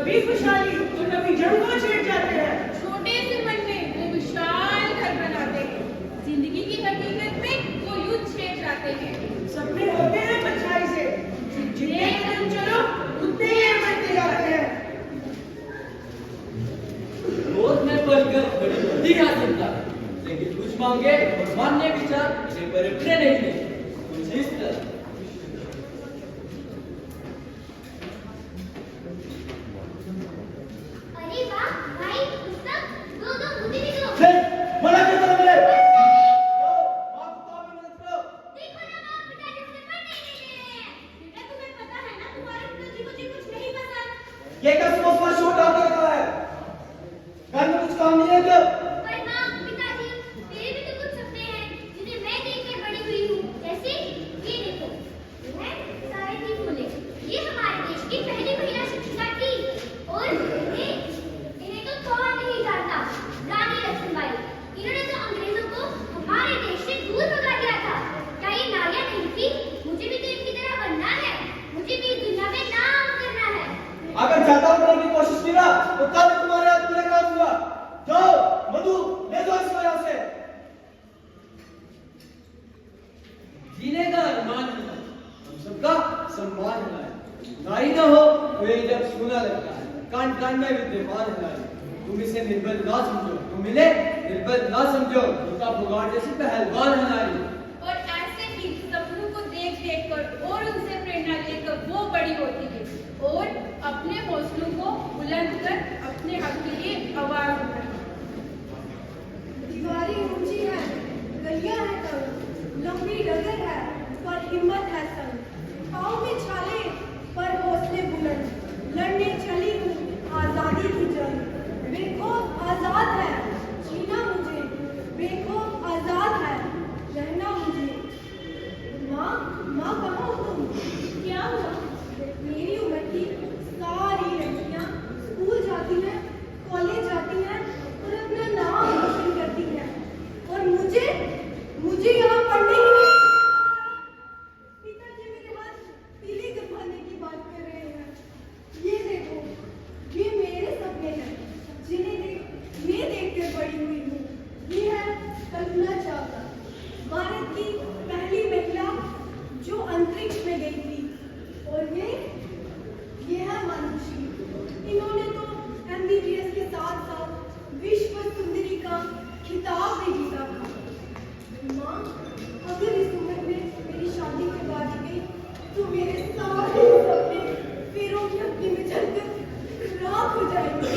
कभी खुशहाली तो कभी जंग को छेड़ जाते हैं। छोटे से मन में वो विशाल घर बनाते हैं, जिंदगी की हकीकत में वो युद्ध छेड़ जाते हैं। सपने होते हैं परछाई से, जितने कदम चलो उतने ही बढ़ते जाते हैं। क्रोध में पड़कर बड़ी बुद्धि हासिल कर, लेकिन कुछ मांगे और मान्य विचार इसे परिपूर्ण नहीं दे। कुछ इस तरह अरे वाह भाई, पुस्तक दो दो, मुझे भी दो। मना क्यों कर रहे हो? माँ को तो भी मदद करो। देखो ना माँ, पिताजी मुझे पढ़ने नहीं दे रहे हैं। बेटा तुम्हें पता है ना, तुम्हारे पिताजी मुझे कुछ नहीं पसंद। ये क्या सुबह शोर डाल रखा है? घर में कुछ काम नहीं है क्या? पर माँ, पिताजी, मेरे भी तो कुछ सपने हैं जिन्हें मैं देखकर बड़ी हुई हूँ। जैसे ये देखो, ये है सावित्री फुले। ये हमारे देश की पहली महिला शिक्षिका थी। और इन्हें तो कौन नहीं जानता, रानी लक्ष्मीबाई। इन्होंने तो अंग्रेजों को हमारे देश से दूर भगा दिया था। क्या ये नारियां नहीं थी? मुझे भी तो इनकी तरह बनना है। मुझे भी इस दुनिया में नाम करना है। अगर ज्यादा बनने की कोशिश की ना तो कल तुम्हारे हाथ में लगा दूंगा। जाओ मधु, ले जाओ इसको यहाँ से। जीने का अरमान है, हम सबका सम्मान है। नारी न हो तो ये जब सोना लगता है, कान कान में विद्यमान है। तुम इसे निर्बल ना समझो, तुम इन्हें निर्बल ना समझो। उनका बुगाड़ जैसी पहलवान है नारी। और ऐसे ही सपनों को देख देख कर और उनसे प्रेरणा लेकर वो बड़ी होती है और अपने हौसलों को बुलंद कर अपने हक के लिए आवाज उठाती है। दीवारें ऊंची है, गलियां है तंग, लंबी डगर है पर हिम्मत है संग। पाँव में छाले पर हौसले बुलंद, लड़ने चली हूँ आजादी की जंग। बेखौफ आजाद है जीना मुझे, बेखौफ आजाद है रहना मुझे। माँ, माँ कहाँ हो तुम? क्या हुआ? मेरी उम्र की सारी लड़कियाँ स्कूल जाती हैं, कॉलेज जाती हैं और अपना नाम रोशन करती हैं, और मुझे यहाँ पढ़ने ही नहीं। पिताजी मेरे हाथ पीले करवाने की बात कर रहे हैं। ये देखो, ये मेरे सपने हैं जिन्हें मैं देखकर बड़ी हुई हूँ। ये है कल्पना चावला, भारत की पहली महिला जो अंतरिक्ष में गई थी। और ये है मानुषी। इन्होंने तो MBBS के साथ साथ विश्व सुंदरी का खिताब भी जीता था। माँ, अगर इस उम्र में मेरी शादी करवा दी गई तो मेरे सारे सपने पैरों की अग्नि में जलकर राख हो जाएंगे।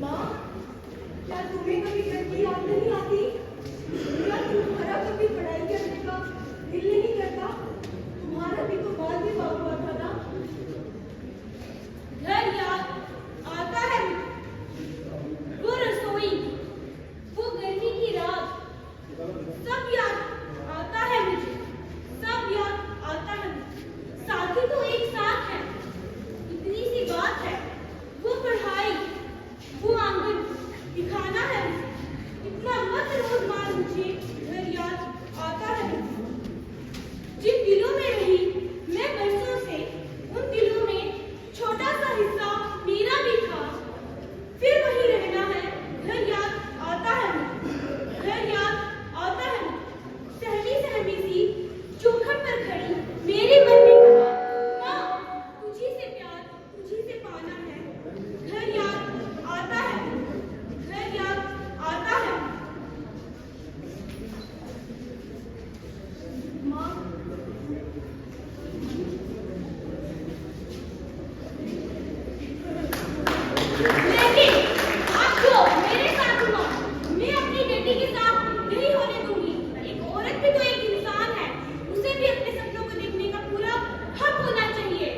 माँ, क्या तुम्हें कभी घर की याद नहीं आती? क्या तुम्हारा कभी पढ़ाई करने का दिल नहीं करता? तुम्हारा भी तो बाद में बाप हुआ था ना? घर याद आता है, वो रसोई, वो गर्मी की रात, सब याद आता है मुझे, सब याद आता है। साथी तो एक साथ है, इतनी सी बात है। वो पढ़ाई, वो आंगन दिखाना है, इतना मत रोज मार मुझे। घर याद आता है जिन दिलों में रही मैं बरसों से, उन दिलों में छोटा सा हिस्सा मेरा भी था। फिर वही रहना है। घर याद आता है, घर याद आता है। सहमी सहमी सी चौखट पर खड़ी मेरे मन में कहा, माँ, तुझी से प्यार तुझी से पाना है। घर याद आता है, घर याद आता है। माँ, लेकिन अब जो मेरे साथ हुआ, मैं अपनी बेटी के साथ नहीं होने दूंगी। एक औरत भी तो एक इंसान है, उसे भी अपने सपनों को देखने का पूरा हक होना चाहिए।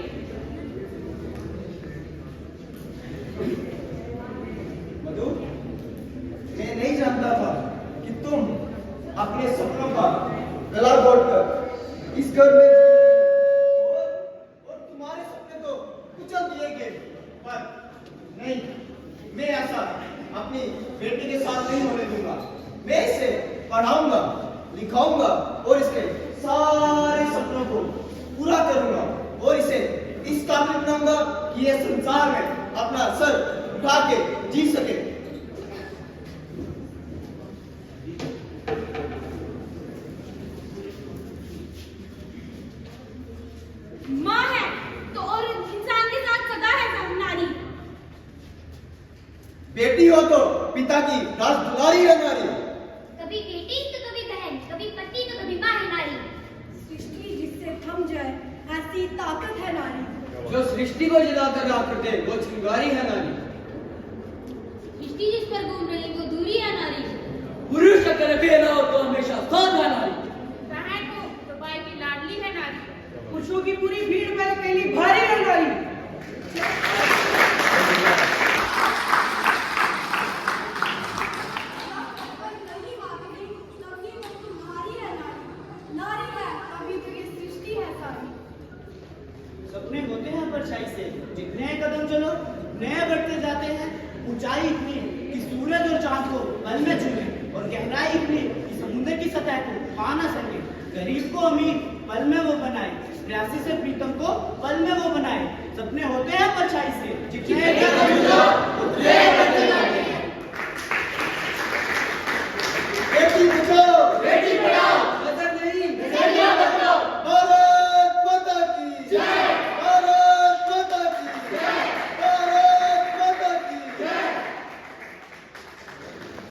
मधु, मैं नहीं जानता था कि तुम अपने सपनों का गला घोटकर इस घर में और तुम्हारे सपने तो कुचल दिए गए। पर नहीं, मैं ऐसा अपनी बेटी के साथ नहीं होने दूंगा। मैं इसे पढ़ाऊंगा, लिखाऊंगा और इसके सारे सपनों को पूरा करूंगा और इसे संसार में अपना सर उठा के जी सके। माँ है तो और इंसान के साथ सदा है नारी। बेटी हो तो पिता की राज दुलारी है नारी। कभी बेटी तो कभी बहन, कभी पति तो कभी माँ है नारी। सृष्टि जिससे थम जाए ऐसी ताकत है नारी। जो सृष्टि को जलाकर राख कर दे वो चिंगारी है नारी। सृष्टि जिस पर घूम रही वो दूरी है नारी। पुरुष अगर अकेला हो तो हमेशा साथ है नारी। बहन को तो भाई की लाडली है नारी। पुरुषों की पूरी भीड़ पर अकेली भारी है नारी। पर नहीं मानती तभी वो तुम्हारी है नारी। नारी है अभी तो ये सृष्टि है सारी। सपने होते हैं परछाई से, जितने कदम चलो नए बढ़ते जाते हैं। ऊंचाई इतनी कि सूरज और चांद को पल में छू लें, और गहराई इतनी कि समुद्र की सतह को पा ना सके। गरीब को अमीर पल में वो बनाए, प्यासे से प्रीतम को पल में वो बनाए। सपने होते हैं परछाई से, जितने